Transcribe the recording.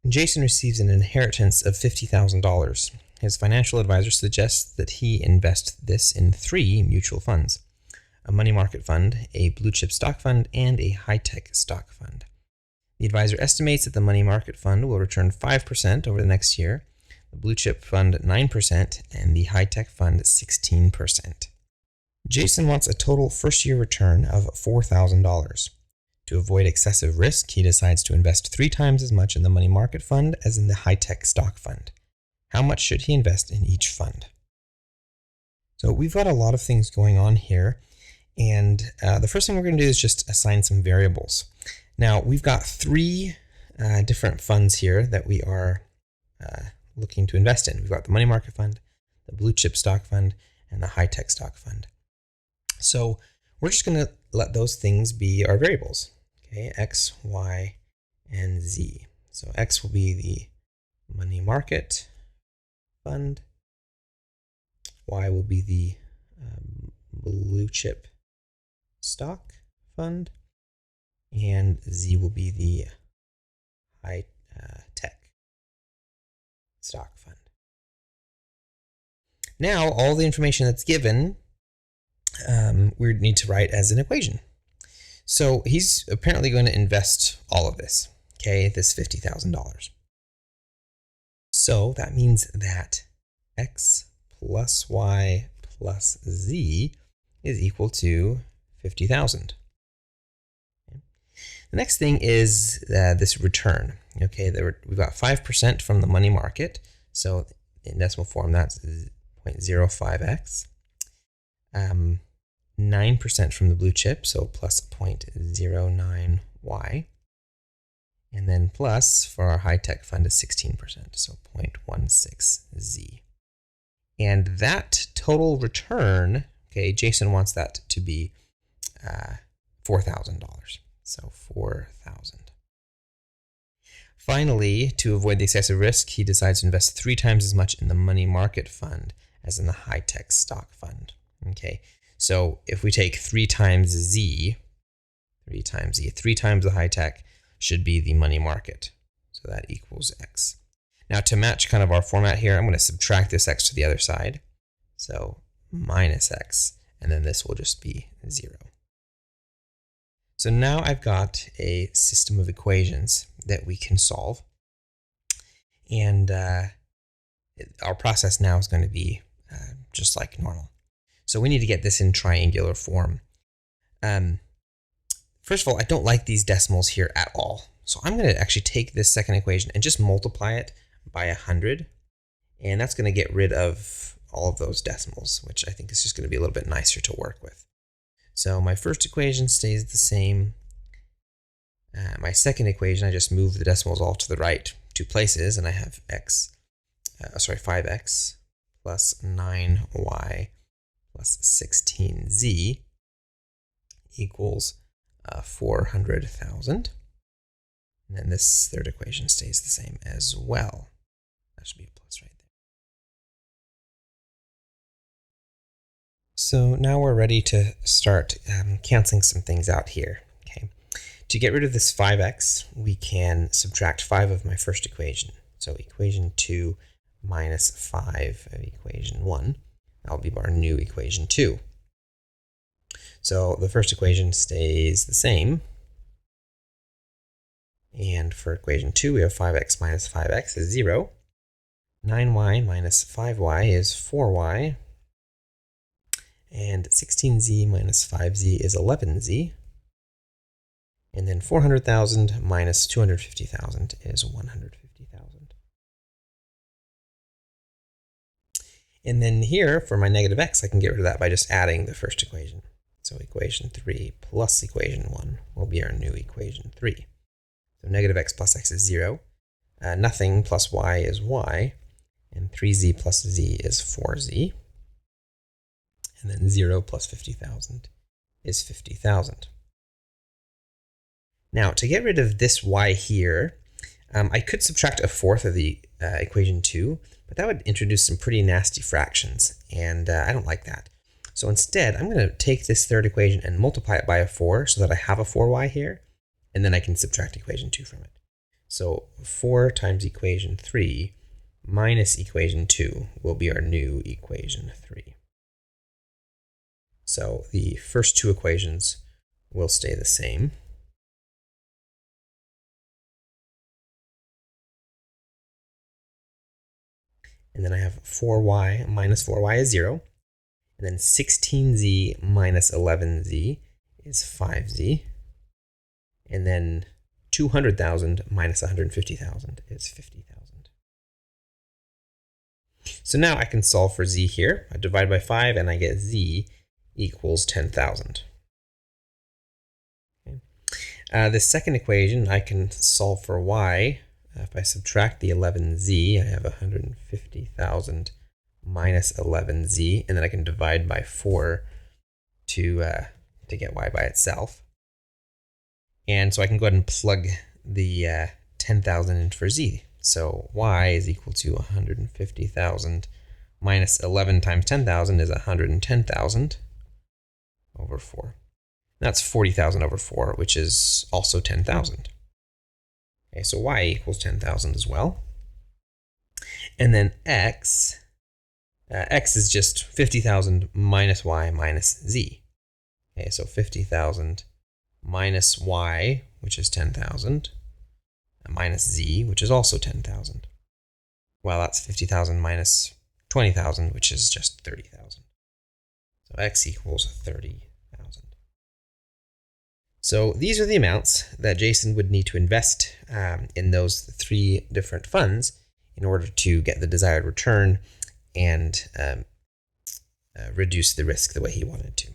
Jason receives an inheritance of $50,000. His financial advisor suggests that he invest this in 3 mutual funds: a money market fund, a blue chip stock fund, and a high-tech stock fund. The advisor estimates that the money market fund will return 5% over the next year, the blue chip fund 9%, and the high-tech fund 16%. Jason wants a total first-year return of $4,000. To avoid excessive risk, he decides to invest 3 times as much in the money market fund as in the high-tech stock fund. How much should he invest in each fund? So we've got a lot of things going on here, and the first thing we're going to do is just assign some variables. Now, we've got 3 different funds here that we are looking to invest in. We've got the money market fund, the blue chip stock fund, and the high-tech stock fund. So we're just going to let those things be our variables. Okay, X, Y, and Z. So X will be the money market fund. Y will be the blue chip stock fund. And Z will be the high-tech stock fund. Now, all the information that's given, we need to write as an equation. So he's apparently going to invest all of this, okay, this $50,000. So that means that X plus Y plus Z is equal to 50,000. The next thing is this return. Okay, we've got 5% from the money market. So in decimal form, that's 0.05x. 9% from the blue chip, so plus 0.09y. And then plus for our high-tech fund is 16%, so 0.16z. And that total return, okay, Jason wants that to be $4,000. So 4,000. Finally, to avoid the excessive risk, he decides to invest 3 times as much in the money market fund as in the high-tech stock fund. Okay, so if we take 3 times Z, 3 times the high-tech should be the money market. So that equals X. Now to match kind of our format here, I'm going to subtract this X to the other side. So minus X, and then this will just be 0. So now I've got a system of equations that we can solve. And our process now is going to be just like normal. So we need to get this in triangular form. First of all, I don't like these decimals here at all. So I'm going to actually take this second equation and just multiply it by 100. And that's going to get rid of all of those decimals, which I think is just going to be a little bit nicer to work with. So my first equation stays the same. My second equation, I just move the decimals all to the right 2 places, and I have 5x plus 9y plus 16z equals 400,000. And then this third equation stays the same as well. That should be a plus right there. So now we're ready to start canceling some things out here. Okay. To get rid of this 5x, we can subtract 5 of my first equation. So equation 2 minus 5 of equation 1. That'll be our new equation 2. So the first equation stays the same. And for equation 2, we have 5x minus 5x is 0. 9y minus 5y is 4y. And 16z minus 5z is 11z. And then 400,000 minus 250,000 is 150,000. And then here, for my negative x, I can get rid of that by just adding the first equation. So equation 3 plus equation 1 will be our new equation 3. So negative x plus x is 0. Nothing plus y is y. And 3z plus z is 4z. And then 0 plus 50,000 is 50,000. Now, to get rid of this y here, I could subtract a fourth of the equation 2, but that would introduce some pretty nasty fractions, and I don't like that. So instead, I'm going to take this third equation and multiply it by a 4 so that I have a 4y here, and then I can subtract equation 2 from it. So 4 times equation 3 minus equation 2 will be our new equation 3. So the first two equations will stay the same. And then I have 4y minus 4y is 0. And then 16z minus 11z is 5z. And then 200,000 minus 150,000 is 50,000. So now I can solve for z here. I divide by 5 and I get z equals 10,000. Okay. The second equation, I can solve for y. If I subtract the 11z, I have 150,000 minus 11z, and then I can divide by 4 to get y by itself. And so I can go ahead and plug the 10,000 in for z. So y is equal to 150,000 minus 11 times 10,000 is 110,000 over 4. That's 40,000 over 4, which is also 10,000. Okay, so y equals 10,000 as well. And then x is just 50,000 minus y minus z. Okay, so 50,000 minus y, which is 10,000, minus z, which is also 10,000. Well, that's 50,000 minus 20,000, which is just 30,000. So x equals 30,000. So these are the amounts that Jason would need to invest in those 3 different funds in order to get the desired return and reduce the risk the way he wanted to.